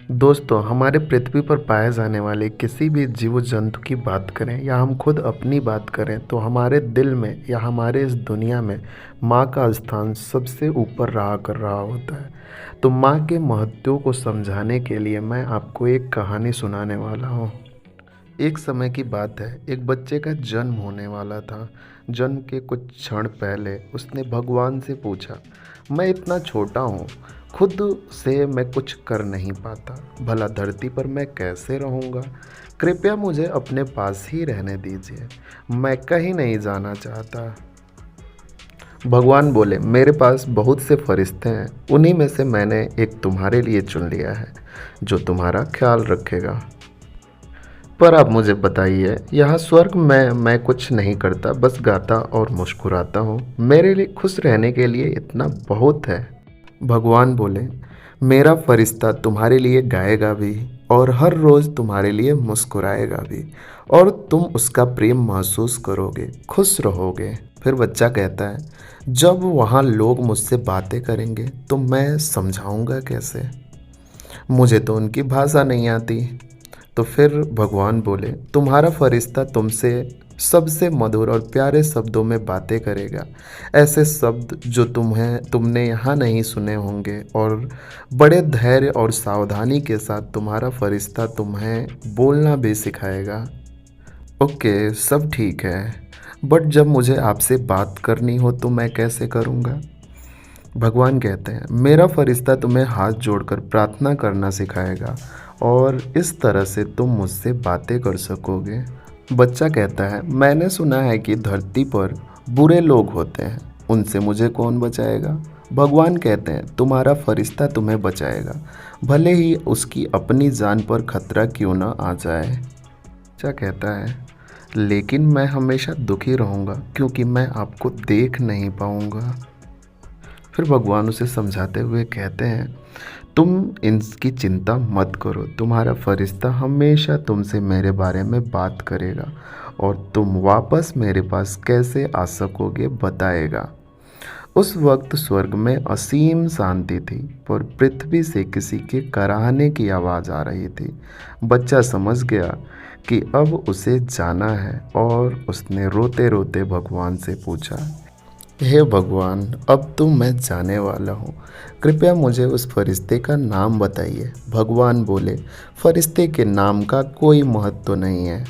दोस्तों, हमारे पृथ्वी पर पाए जाने वाले किसी भी जीव जंतु की बात करें या हम खुद अपनी बात करें तो हमारे दिल में या हमारे इस दुनिया में माँ का स्थान सबसे ऊपर रहा कर रहा होता है। तो माँ के महत्व को समझाने के लिए मैं आपको एक कहानी सुनाने वाला हूँ। एक समय की बात है, एक बच्चे का जन्म होने वाला था। जन्म के कुछ क्षण पहले उसने भगवान से पूछा, मैं इतना छोटा हूँ, खुद से मैं कुछ कर नहीं पाता, भला धरती पर मैं कैसे रहूँगा? कृपया मुझे अपने पास ही रहने दीजिए, मैं कहीं नहीं जाना चाहता। भगवान बोले, मेरे पास बहुत से फरिश्ते हैं, उन्हीं में से मैंने एक तुम्हारे लिए चुन लिया है, जो तुम्हारा ख्याल रखेगा। पर आप मुझे बताइए, यहाँ स्वर्ग में मैं कुछ नहीं करता, बस गाता और मुस्कुराता हूँ, मेरे लिए खुश रहने के लिए इतना बहुत है। भगवान बोले, मेरा फरिश्ता तुम्हारे लिए गाएगा भी और हर रोज़ तुम्हारे लिए मुस्कुराएगा भी, और तुम उसका प्रेम महसूस करोगे, खुश रहोगे। फिर बच्चा कहता है, जब वहाँ लोग मुझसे बातें करेंगे तो मैं समझाऊंगा कैसे? मुझे तो उनकी भाषा नहीं आती। तो फिर भगवान बोले, तुम्हारा फरिश्ता तुमसे सबसे मधुर और प्यारे शब्दों में बातें करेगा, ऐसे शब्द जो तुमने यहाँ नहीं सुने होंगे, और बड़े धैर्य और सावधानी के साथ तुम्हारा फरिश्ता तुम्हें बोलना भी सिखाएगा। ओके, सब ठीक है, बट जब मुझे आपसे बात करनी हो तो मैं कैसे करूँगा? भगवान कहते हैं, मेरा फरिश्ता तुम्हें हाथ जोड़कर प्रार्थना करना सिखाएगा, और इस तरह से तुम मुझसे बातें कर सकोगे। बच्चा कहता है, मैंने सुना है कि धरती पर बुरे लोग होते हैं, उनसे मुझे कौन बचाएगा? भगवान कहते हैं, तुम्हारा फरिश्ता तुम्हें बचाएगा, भले ही उसकी अपनी जान पर खतरा क्यों न आ जाए। बच्चा कहता है, लेकिन मैं हमेशा दुखी रहूँगा क्योंकि मैं आपको देख नहीं पाऊँगा। फिर भगवान उसे समझाते हुए कहते हैं, तुम इनकी चिंता मत करो, तुम्हारा फरिश्ता हमेशा तुमसे मेरे बारे में बात करेगा, और तुम वापस मेरे पास कैसे आ सकोगे बताएगा। उस वक्त स्वर्ग में असीम शांति थी, पर पृथ्वी से किसी के कराहने की आवाज़ आ रही थी। बच्चा समझ गया कि अब उसे जाना है, और उसने रोते रोते भगवान से पूछा, हे भगवान, अब तो मैं जाने वाला हूँ, कृपया मुझे उस फरिश्ते का नाम बताइए। भगवान बोले, फरिश्ते के नाम का कोई महत्व नहीं है,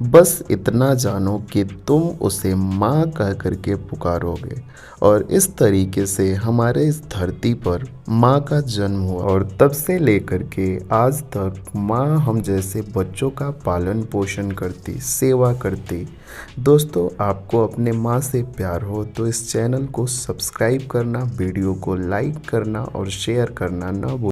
बस इतना जानो कि तुम उसे माँ कह करके पुकारोगे, और इस तरीके से हमारे इस धरती पर माँ का जन्म हुआ, और तब से लेकर के आज तक माँ हम जैसे बच्चों का पालन पोषण करती, सेवा करती। दोस्तों, आपको अपने माँ से प्यार हो तो इस चैनल को सब्सक्राइब करना, वीडियो को लाइक करना और शेयर करना ना भूलें।